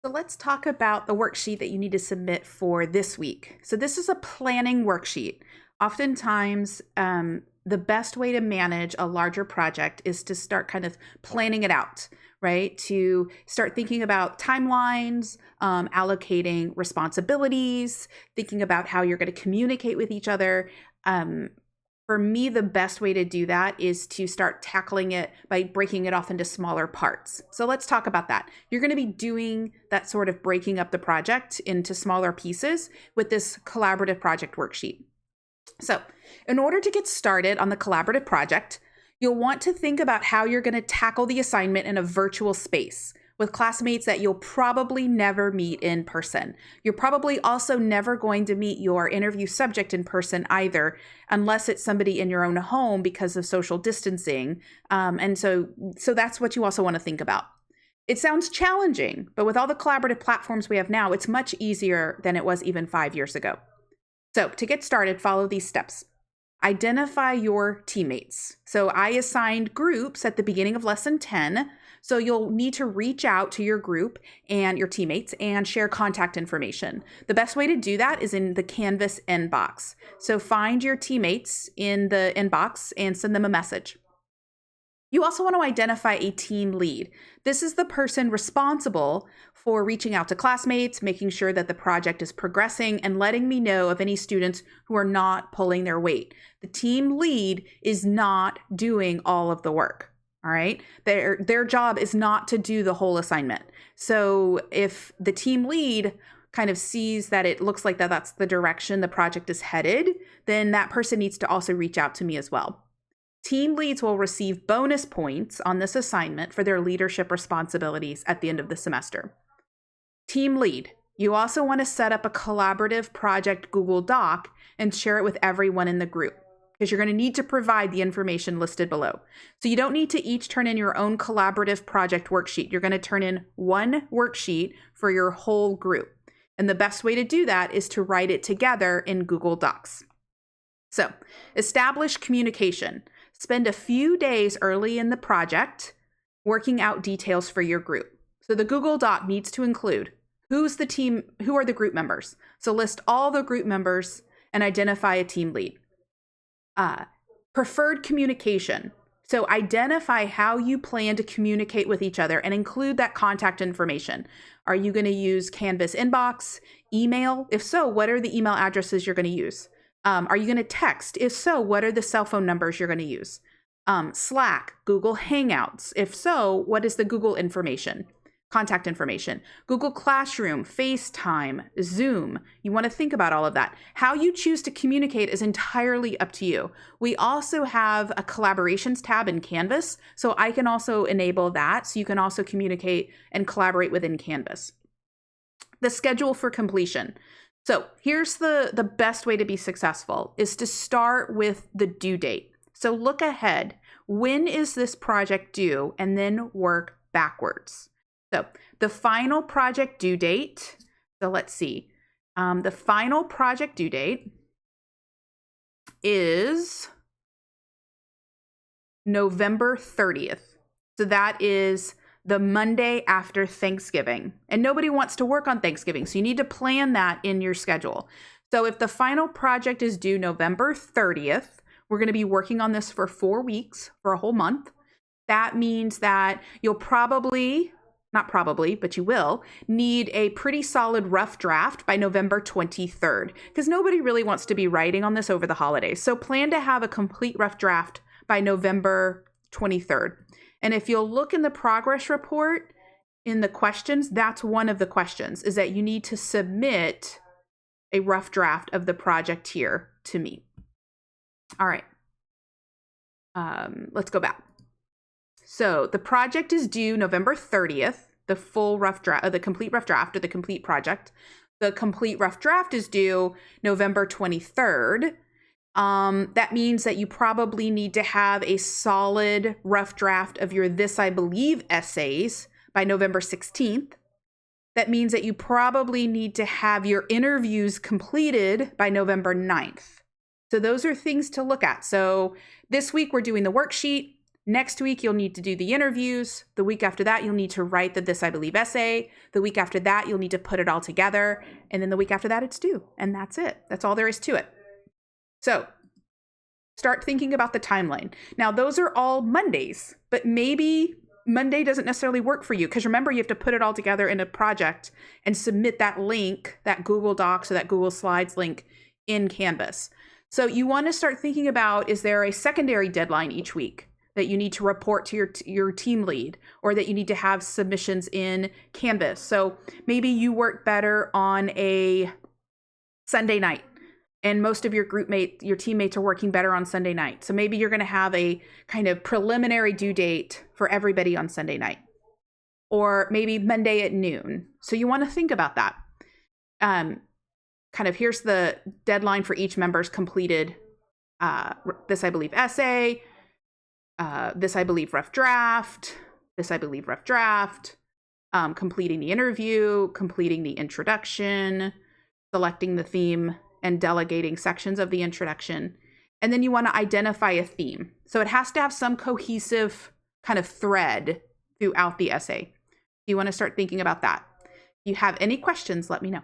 So let's talk about the worksheet that you need to submit for this week. So this is a planning worksheet. Oftentimes, the best way to manage a larger project is to start kind of planning it out, right? To start thinking about timelines, allocating responsibilities, thinking about how you're going to communicate with each other. For me, the best way to do that is to start tackling it by breaking it off into smaller parts. So let's talk about that. You're going to be doing that sort of breaking up the project into smaller pieces with this collaborative project worksheet. So in order to get started on the collaborative project, you'll want to think about how you're going to tackle the assignment in a virtual space with classmates that you'll probably never meet in person. You're probably also never going to meet your interview subject in person either, unless it's somebody in your own home because of social distancing. And so that's what you also want to think about. It sounds challenging, but with all the collaborative platforms we have now, it's much easier than it was even 5 years ago. So to get started, follow these steps. Identify your teammates. So I assigned groups at the beginning of lesson 10. So you'll need to reach out to your group and your teammates and share contact information. The best way to do that is in the Canvas inbox. So find your teammates in the inbox and send them a message. You also want to identify a team lead. This is the person responsible for reaching out to classmates, making sure that the project is progressing, and letting me know of any students who are not pulling their weight. The team lead is not doing all of the work. All right. Their job is not to do the whole assignment. So if the team lead kind of sees that it looks like that's the direction the project is headed, then that person needs to also reach out to me as well. Team leads will receive bonus points on this assignment for their leadership responsibilities at the end of the semester. Team lead, you also want to set up a collaborative project Google Doc and share it with everyone in the group, because you're going to need to provide the information listed below. So you don't need to each turn in your own collaborative project worksheet. You're going to turn in one worksheet for your whole group. And the best way to do that is to write it together in Google Docs. So establish communication. Spend a few days early in the project working out details for your group. So the Google Doc needs to include who are the group members. So list all the group members and identify a team lead. Preferred communication. So identify how you plan to communicate with each other and include that contact information. Are you going to use Canvas inbox, email? If so, what are the email addresses you're going to use? Are you going to text? If so, what are the cell phone numbers you're going to use? Slack, Google Hangouts. If so, what is the Google information? Contact information. Google Classroom, FaceTime, Zoom. You want to think about all of that. How you choose to communicate is entirely up to you. We also have a collaborations tab in Canvas, so I can also enable that so you can also communicate and collaborate within Canvas. The schedule for completion. So here's the best way to be successful is to start with the due date. So look ahead. When is this project due? And then work backwards. So the final project due date. So let's see. The final project due date is November 30th. So that is the Monday after Thanksgiving. And nobody wants to work on Thanksgiving, so you need to plan that in your schedule. So if the final project is due November 30th, we're going to be working on this for 4 weeks, for a whole month. That means that you'll not probably, but you will need a pretty solid rough draft by November 23rd, because nobody really wants to be writing on this over the holidays. So plan to have a complete rough draft by November 23rd. And if you'll look in the progress report in the questions, that's one of the questions, is that you need to submit a rough draft of the project here to me. All right. Let's go back. So the project is due November 30th, the full rough draft, the complete rough draft or the complete project. The complete rough draft is due November 23rd. That means that you probably need to have a solid rough draft of your This I Believe essays by November 16th. That means that you probably need to have your interviews completed by November 9th. So those are things to look at. So this week we're doing the worksheet. Next week, you'll need to do the interviews. The week after that, you'll need to write the This I Believe essay. The week after that, you'll need to put it all together. And then the week after that, it's due. And that's it. That's all there is to it. So start thinking about the timeline. Now, those are all Mondays, but maybe Monday doesn't necessarily work for you, because remember, you have to put it all together in a project and submit that link, that Google Docs or that Google Slides link in Canvas. So you want to start thinking about, is there a secondary deadline each week that you need to report to your team lead, or that you need to have submissions in Canvas? So maybe you work better on a Sunday night, and most of your your teammates are working better on Sunday night. So maybe you're going to have a kind of preliminary due date for everybody on Sunday night, or maybe Monday at noon. So you want to think about that. Kind of here's the deadline for each member's completed This I Believe essay, This I Believe rough draft, This I Believe rough draft, completing the interview, completing the introduction, selecting the theme, and delegating sections of the introduction. And then you want to identify a theme. So it has to have some cohesive kind of thread throughout the essay. You want to start thinking about that. If you have any questions, let me know.